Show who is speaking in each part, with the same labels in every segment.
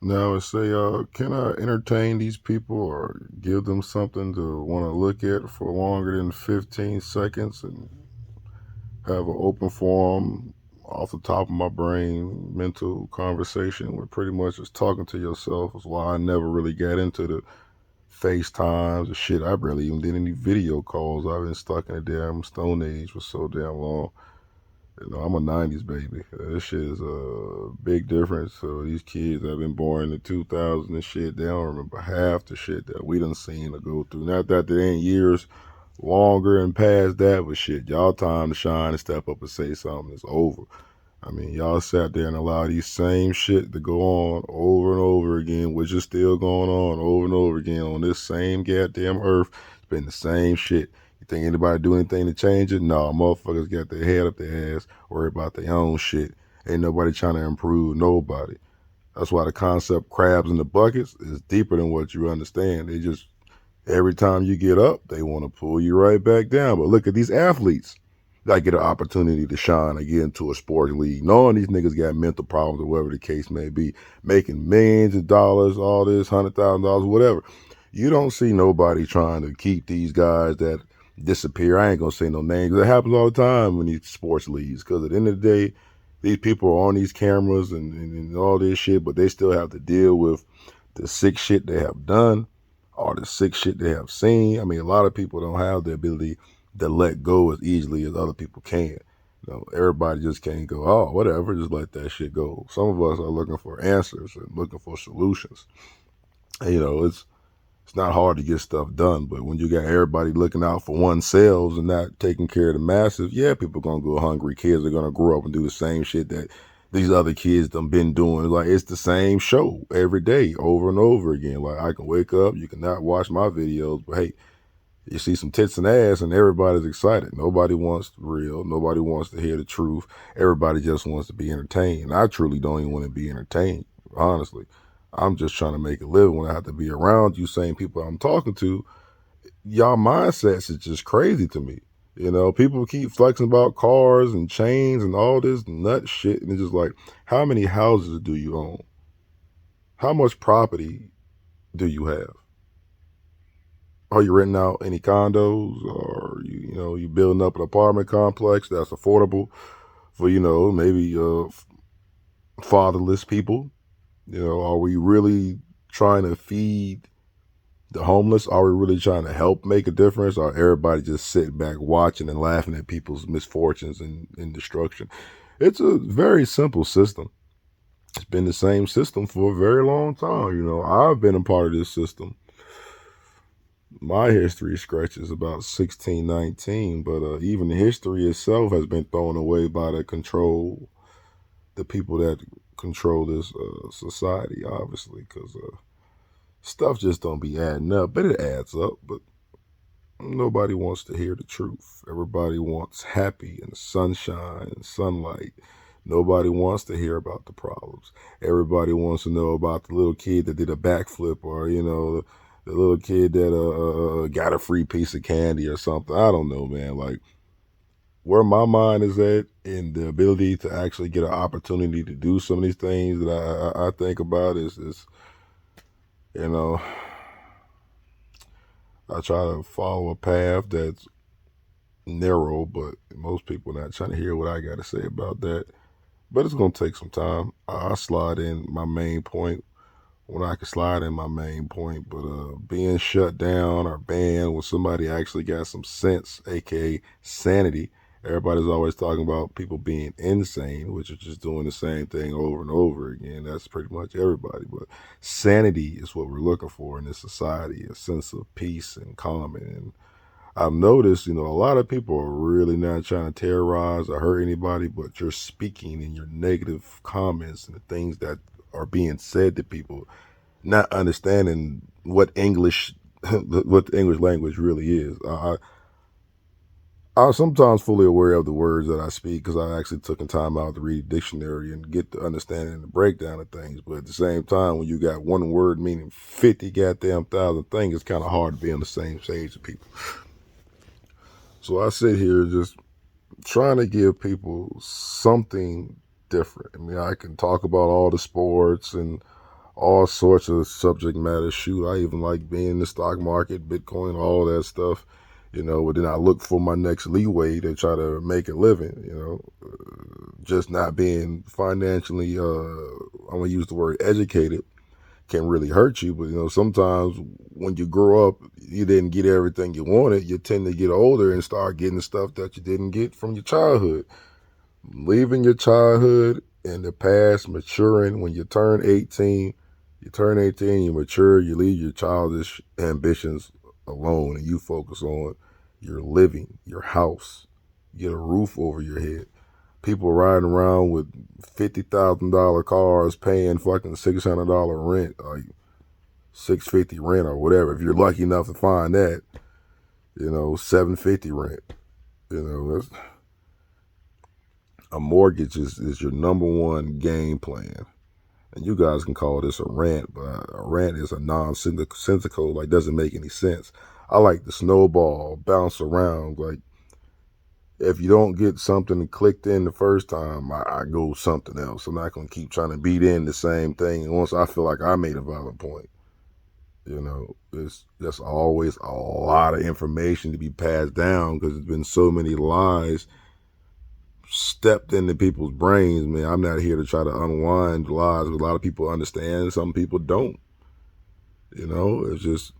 Speaker 1: Now it say, can I entertain these people or give them something to want to look at for longer than 15 seconds and have an open forum off the top of my brain mental conversation where pretty much just talking to yourself is why I never really got into the FaceTimes or shit. I barely even did any video calls. I've been stuck in the damn Stone Age for so damn long. You know, I'm a '90s baby. This shit is a big difference. So these kids that have been born in the 2000s and shit, they don't remember half the shit that we done seen to go through. Not that they ain't years longer and past that, but shit, y'all time to shine and step up and say something is over. I mean, y'all sat there and allowed these same shit to go on over and over again, which is still going on over and over again on this same goddamn earth. It's been the same shit. You think anybody do anything to change it? No, motherfuckers got their head up their ass, worry about their own shit. Ain't nobody trying to improve nobody. That's why the concept crabs in the buckets is deeper than what you understand. They just, every time you get up, they want to pull you right back down. But look at these athletes that get an opportunity to shine and get into a sports league, knowing these niggas got mental problems or whatever the case may be, making millions of dollars, all this, $100,000, whatever. You don't see nobody trying to keep these guys that disappear. I ain't gonna say no names. It happens all the time in these sports leagues because at the end of the day, these people are on these cameras and all this shit, but they still have to deal with the sick shit they have done, all the sick shit they have seen. I mean, a lot of people don't have the ability to let go as easily as other people can. You know, everybody just can't go, oh, whatever, just let that shit go. Some of us are looking for answers and looking for solutions. And, you know, it's not hard to get stuff done, but when you got everybody looking out for oneself and not taking care of the masses, yeah, people gonna go hungry. Kids are gonna grow up and do the same shit that these other kids done been doing. Like it's the same show every day, over and over again. Like I can wake up, you cannot watch my videos, but hey, you see some tits and ass and everybody's excited. Nobody wants real. Nobody wants to hear the truth. Everybody just wants to be entertained. I truly don't even want to be entertained, honestly. I'm just trying to make a living when I have to be around you same people I'm talking to. Y'all mindsets is just crazy to me. You know, people keep flexing about cars and chains and all this nut shit. And it's just like, how many houses do you own? How much property do you have? Are you renting out any condos or you building up an apartment complex that's affordable for, maybe fatherless people? You know, are we really trying to feed the homeless? Are we really trying to help make a difference? Or everybody just sitting back watching and laughing at people's misfortunes and destruction? It's a very simple system. It's been the same system for a very long time. You know, I've been a part of this system. My history stretches about 1619, but even the history itself has been thrown away by the people that control this society, obviously, because stuff just don't be adding up, but it adds up. But nobody wants to hear the truth. Everybody wants happy and sunshine and sunlight. Nobody wants to hear about the problems. Everybody wants to know about the little kid that did a backflip, or the little kid that got a free piece of candy or something. I don't know, man. Like where my mind is at in the ability to actually get an opportunity to do some of these things that I think about is you know I try to follow a path that's narrow, but most people not trying to hear what I got to say about that. But it's gonna take some time. I slide in my main point when I can slide in my main point. But being shut down or banned when somebody actually got some sense, aka sanity. Everybody's always talking about people being insane, which is just doing the same thing over and over again. That's pretty much everybody. But sanity is what we're looking for in this society, a sense of peace and calm. And I've noticed, a lot of people are really not trying to terrorize or hurt anybody, but you're speaking in your negative comments and the things that are being said to people, not understanding what English, what the English language really is. I'm sometimes fully aware of the words that I speak because I actually took time out to read a dictionary and get the understanding and the breakdown of things. But at the same time, when you got one word meaning 50 goddamn thousand things, it's kind of hard to be on the same page with people. So I sit here just trying to give people something different. I mean, I can talk about all the sports and all sorts of subject matter. Shoot, I even like being in the stock market, Bitcoin, all that stuff. But then I look for my next leeway to try to make a living. Just not being financially, I'm gonna use the word educated, can really hurt you. But sometimes when you grow up, you didn't get everything you wanted. You tend to get older and start getting the stuff that you didn't get from your childhood. Leaving your childhood in the past, maturing when you turn 18, you mature, you leave your childish ambitions alone and you focus on your living, your house, get a roof over your head. People riding around with $50,000 cars paying fucking $600 rent, like $650 rent or whatever. If you're lucky enough to find that, $750 rent. That's, a mortgage is your number one game plan. And you guys can call this a rant, but a rant is a nonsensical, like doesn't make any sense. I like the snowball, bounce around. Like if you don't get something clicked in the first time, I go something else. I'm not gonna keep trying to beat in the same thing. And once I feel like I made a valid point, it's just always a lot of information to be passed down because there's been so many lies stepped into people's brains. Man, I'm not here to try to unwind lies. A lot of people understand, some people don't. It's just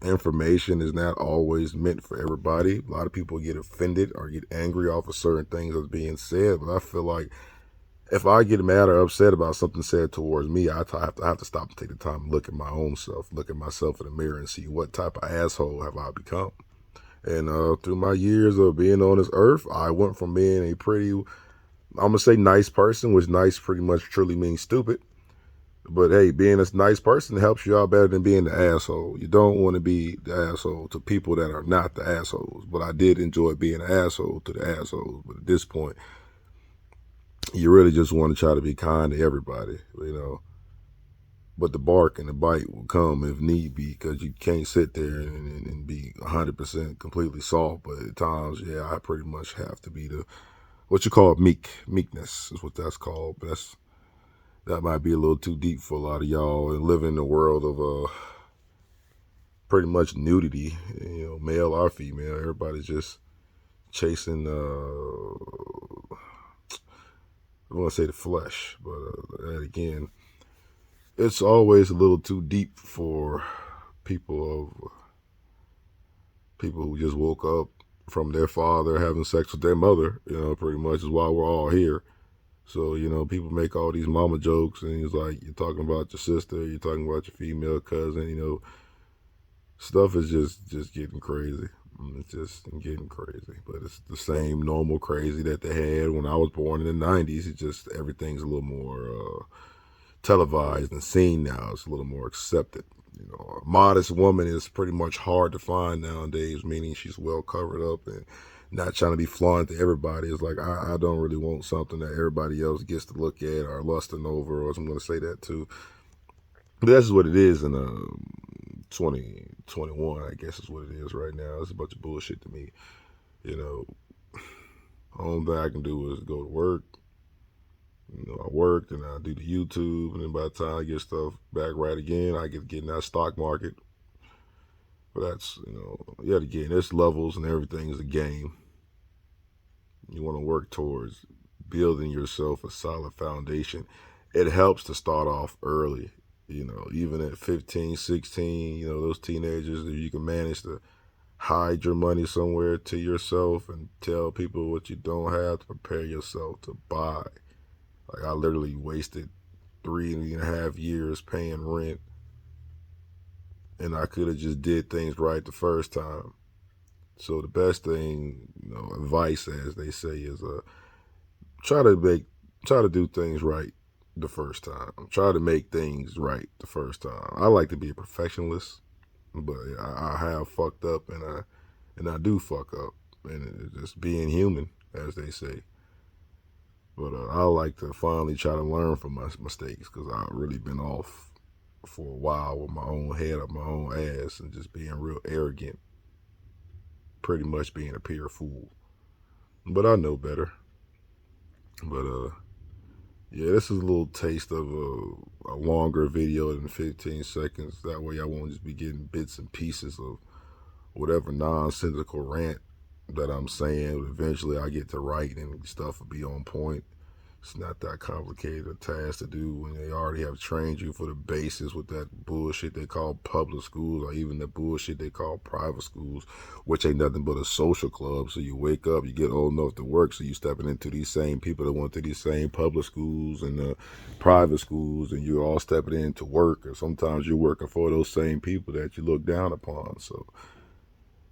Speaker 1: information is not always meant for everybody. A lot of people get offended or get angry off of certain things that's being said, but I feel like if I get mad or upset about something said towards me, I have to stop and take the time to look at my own self, look at myself in the mirror and see what type of asshole have I become. And through my years of being on this earth, I went from being a pretty, I'm going to say nice person, which nice pretty much truly means stupid. But hey, being a nice person helps you out better than being the asshole. You don't want to be the asshole to people that are not the assholes. But I did enjoy being an asshole to the assholes. But at this point, you really just want to try to be kind to everybody, But the bark and the bite will come if need be, because you can't sit there and be 100% completely soft. But at times, yeah, I pretty much have to be what you call meekness is what that's called. But that might be a little too deep for a lot of y'all and living in the world of pretty much nudity, male or female. Everybody's just chasing, I don't want to say the flesh, but that again, it's always a little too deep for people who just woke up from their father having sex with their mother, pretty much is why we're all here. So, people make all these mama jokes and it's like, you're talking about your sister, you're talking about your female cousin, stuff is just getting crazy. It's just getting crazy, but it's the same normal crazy that they had when I was born in the 90s. It's just everything's a little more televised and seen now. It's a little more accepted. A modest woman is pretty much hard to find nowadays, meaning she's well covered up and not trying to be flaunted to everybody. It's like, I don't really want something that everybody else gets to look at or lusting over, or I'm going to say that too. But that's what it is in 2021, I guess is what it is right now. It's a bunch of bullshit to me. Only thing I can do is go to work. I work and I do the YouTube, and then by the time I get stuff back right again, I get in that stock market. But that's, yet again, there's levels and everything is a game. You want to work towards building yourself a solid foundation. It helps to start off early, even at 15, 16, those teenagers, if you can manage to hide your money somewhere to yourself and tell people what you don't have to prepare yourself to buy. Like I literally wasted 3.5 years paying rent, and I could have just did things right the first time. So the best thing, advice as they say, is try to do things right the first time. Try to make things right the first time. I like to be a perfectionist, but I have fucked up, and I do fuck up, and it's just being human, as they say. But I like to finally try to learn from my mistakes, because I've really been off for a while with my own head up my own ass and just being real arrogant, pretty much being a pure fool. But I know better. But Yeah, this is a little taste of a longer video than 15 seconds. That way I won't just be getting bits and pieces of whatever nonsensical rant that I'm saying. Eventually I get to writing and stuff will be on point. It's not that complicated a task to do when they already have trained you for the basis with that bullshit they call public schools, or even the bullshit they call private schools, which ain't nothing but a social club. So you wake up, you get old enough to work, so you stepping into these same people that went to these same public schools and private schools, and you're all stepping in to work, or sometimes you're working for those same people that you look down upon. So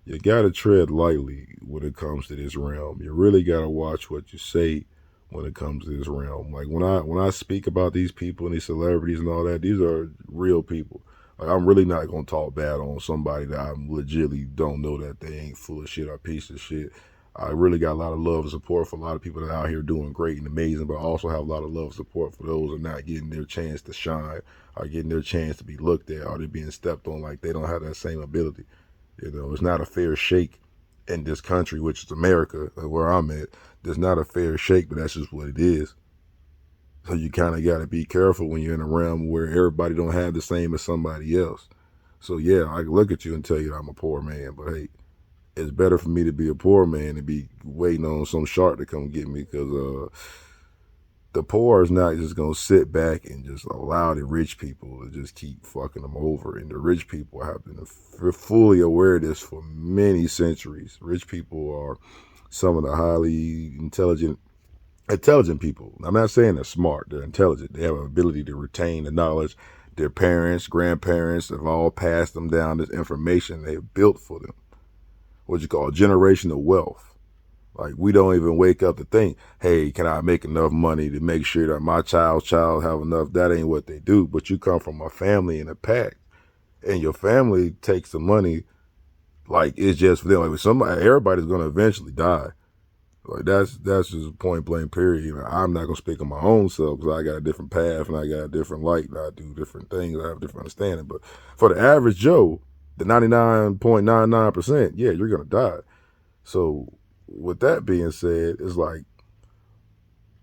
Speaker 1: you gotta tread lightly when it comes to this realm. You really gotta watch what you say when it comes to this realm. Like when I speak about these people and these celebrities and all that, these are real people. Like I'm really not gonna talk bad on somebody that I legitimately don't know that they ain't full of shit or piece of shit. I really got a lot of love and support for a lot of people that are out here doing great and amazing, but I also have a lot of love and support for those who are not getting their chance to shine, or getting their chance to be looked at, or they're being stepped on like they don't have that same ability. You know, it's not a fair shake in this country, which is America, where I'm at. There's not a fair shake, but that's just what it is. So you kind of got to be careful when you're in a realm where everybody don't have the same as somebody else. So yeah, I can look at you and tell you I'm a poor man, but hey, it's better for me to be a poor man than be waiting on some shark to come get me, because the poor is not just gonna sit back and just allow the rich people to just keep fucking them over. And the rich people have been fully aware of this for many centuries. Rich people are some of the highly intelligent people. I'm not saying they're smart, they're intelligent. They have an ability to retain the knowledge their parents, grandparents have all passed them down, this information they've built for them. What you call generational wealth. Like, we don't even wake up to think, hey, can I make enough money to make sure that my child's child have enough? That ain't what they do. But you come from a family and a pack, and your family takes the money like it's just for them. Like, somebody, everybody's gonna eventually die. Like, that's just point blank period. You know, I'm not gonna speak on my own self because I got a different path and I got a different light. I do different things. I have a different understanding. But for the average Joe, the 99.99%, yeah, you're gonna die. So with that being said, it's like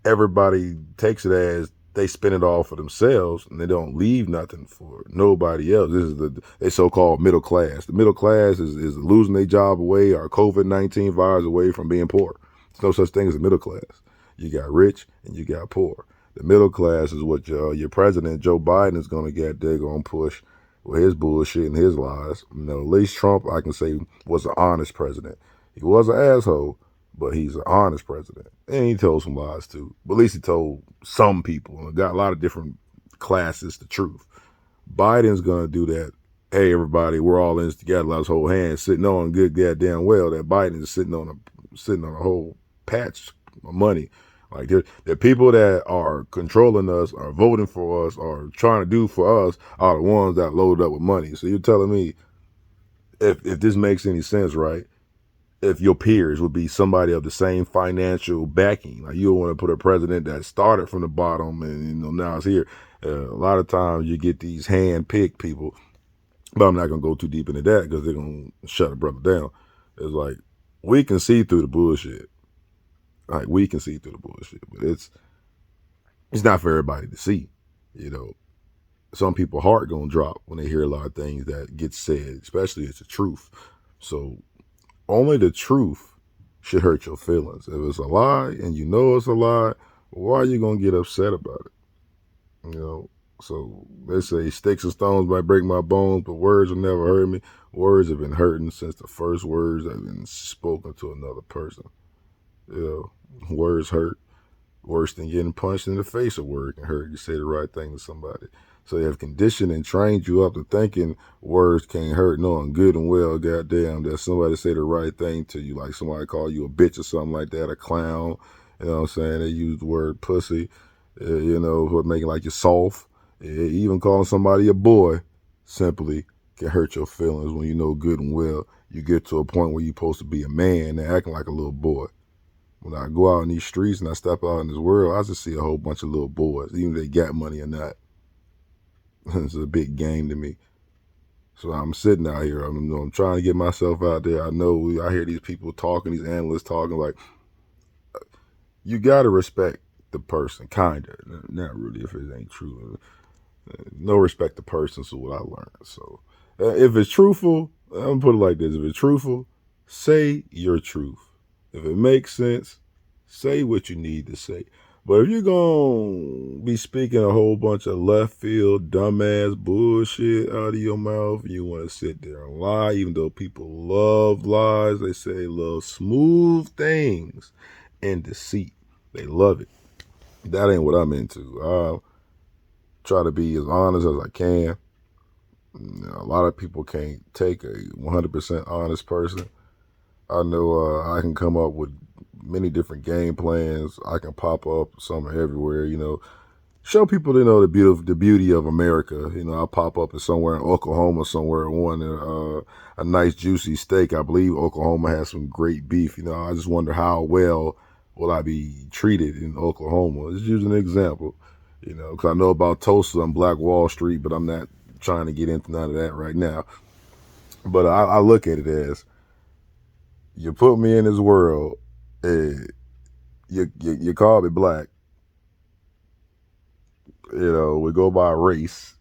Speaker 1: everybody takes it as they spend it all for themselves and they don't leave nothing for nobody else. This is they so-called middle class. The middle class is losing their job away or COVID-19 virus away from being poor. There's no such thing as a middle class. You got rich and you got poor. The middle class is what your president Joe Biden is going to get. They're going to push with his bullshit and his lies. You know, at least Trump, I can say, was an honest president. He was an asshole, but he's an honest president. And he told some lies too. But at least he told some people and got a lot of different classes the truth. Biden's going to do that. Hey, everybody, we're all in this together. Let's hold hands. Sitting on good goddamn well that Biden is sitting on a whole patch of money. Like, the people that are controlling us, are voting for us, are trying to do for us, are the ones that loaded up with money. So you're telling me, if this makes any sense, right? If your peers would be somebody of the same financial backing, like, you don't want to put a president that started from the bottom and now it's here. A lot of times you get these hand-picked people, but I'm not gonna go too deep into that because they're gonna shut a brother down. It's like, we can see through the bullshit. Like, we can see through the bullshit, but it's not for everybody to see. You know, some people heart gonna drop when they hear a lot of things that get said, especially if it's the truth. So only the truth should hurt your feelings. If it's a lie and you know it's a lie, why are you gonna get upset about it? You know, so they say sticks and stones might break my bones, but words will never hurt me. Words have been hurting since the first words have been spoken to another person. You know, words hurt. Worse than getting punched in the face, a word can hurt. You say the right thing to somebody. So they have conditioned and trained you up to thinking words can't hurt, knowing good and well, goddamn, that somebody say the right thing to you, like somebody call you a bitch or something like that, a clown. You know what I'm saying? They use the word pussy, you know, for making like you soft. Even calling somebody a boy simply can hurt your feelings when you know good and well you get to a point where you're supposed to be a man and acting like a little boy. When I go out in these streets and I step out in this world, I just see a whole bunch of little boys, even if they got money or not. It's a big game to me. So I'm sitting out here. I'm trying to get myself out there. I hear these people talking, these analysts talking, like, you got to respect the person, kinda. Not really if it ain't true. No respect the person, so what I learned. So if it's truthful, I'm gonna put it like this: if it's truthful, say your truth. If it makes sense, say what you need to say. But if you're gonna be speaking a whole bunch of left field, dumbass bullshit out of your mouth, you want to sit there and lie, even though people love lies, they say they love smooth things and deceit. They love it. That ain't what I'm into. Try to be as honest as I can. A lot of people can't take a 100% honest person. I know I can come up with many different game plans. I can pop up somewhere everywhere, show people, the beauty of America. I pop up in somewhere in Oklahoma, somewhere wanting a nice juicy steak. I believe Oklahoma has some great beef. I just wonder how well will I be treated in Oklahoma. Just use an example, because I know about Tulsa and Black Wall Street, but I'm not trying to get into none of that right now. But I look at it as, you put me in this world, you call me black. We go by race,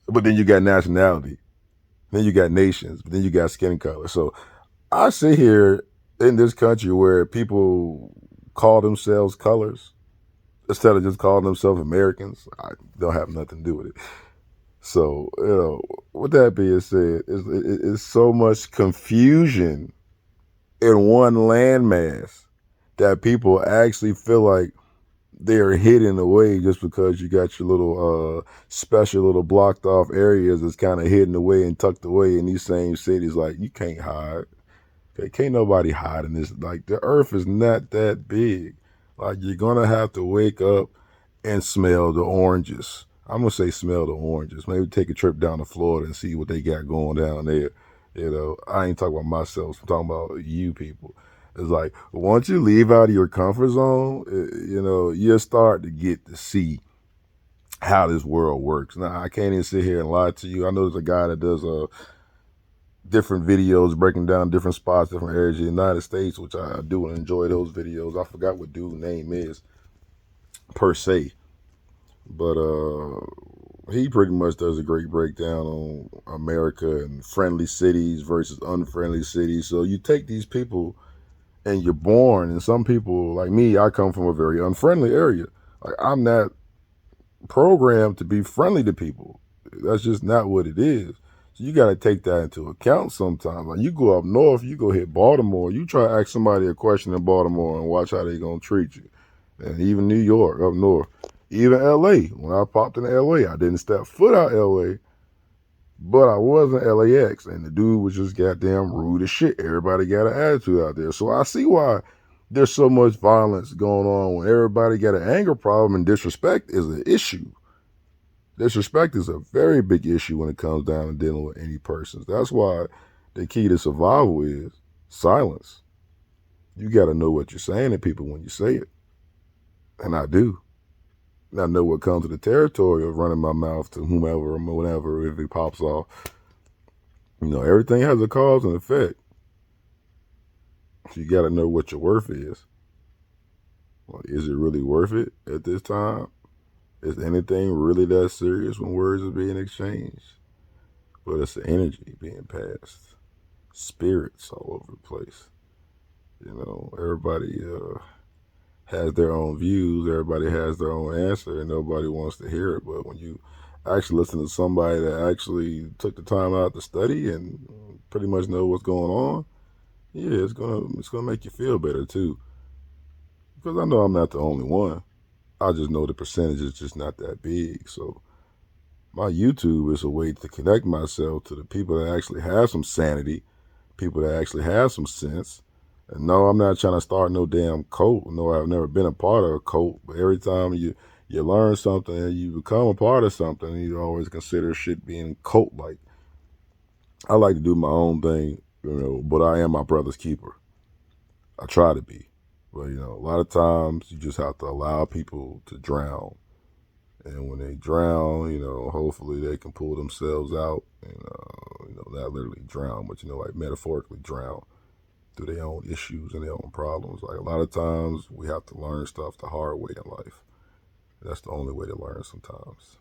Speaker 1: but then you got nationality, then you got nations, but then you got skin color. So I sit here in this country where people call themselves colors instead of just calling themselves Americans. I don't have nothing to do with it. So, with that being said, it's so much confusion in one landmass that people actually feel like they're hidden away just because you got your little special little blocked off areas that's kind of hidden away and tucked away in these same cities. Like, you can't hide. Okay, can't nobody hide in this. Like, the earth is not that big. Like, you're gonna have to wake up and smell the oranges. I'm gonna say smell the oranges. Maybe take a trip down to Florida and see what they got going down there. I ain't talking about myself. I'm talking about you people. It's like, once you leave out of your comfort zone, you'll start to get to see how this world works. Now, I can't even sit here and lie to you. I know there's a guy that does different videos breaking down different spots, different areas of the United States, which I do enjoy those videos. I forgot what dude's name is per se, but he pretty much does a great breakdown on America and friendly cities versus unfriendly cities. So you take these people and you're born, and some people like me, I come from a very unfriendly area. Like, I'm not programmed to be friendly to people. That's just not what it is. So you got to take that into account sometimes. Like, you go up north, you go hit Baltimore, you try to ask somebody a question in Baltimore and watch how they going to treat you. And even New York up north, even LA. When I popped in LA, I didn't step foot out LA, but I was in LAX, and the dude was just goddamn rude as shit. Everybody got an attitude out there. So I see why there's so much violence going on when everybody got an anger problem, and disrespect is an issue. Disrespect is a very big issue when it comes down to dealing with any person. That's why the key to survival is silence. You got to know what you're saying to people when you say it. And I do. And I know what comes to the territory of running my mouth to whomever or whatever if it pops off. Everything has a cause and effect. So you got to know what your worth is. Like, is it really worth it at this time? Is anything really that serious when words are being exchanged? But it's the energy being passed. Spirits all over the place. Everybody has their own views. Everybody has their own answer, and nobody wants to hear it. But when you actually listen to somebody that actually took the time out to study and pretty much know what's going on, yeah, it's gonna make you feel better too. Because I know I'm not the only one. I just know the percentage is just not that big. So my YouTube is a way to connect myself to the people that actually have some sanity, people that actually have some sense. And no, I'm not trying to start no damn cult. No, I've never been a part of a cult. But every time you learn something and you become a part of something, you always consider shit being cult-like. I like to do my own thing, but I am my brother's keeper. I try to be. But, a lot of times you just have to allow people to drown. And when they drown, hopefully they can pull themselves out and, not literally drown, but, like metaphorically drown. through their own issues and their own problems. Like a lot of times we have to learn stuff the hard way in life. That's the only way to learn sometimes.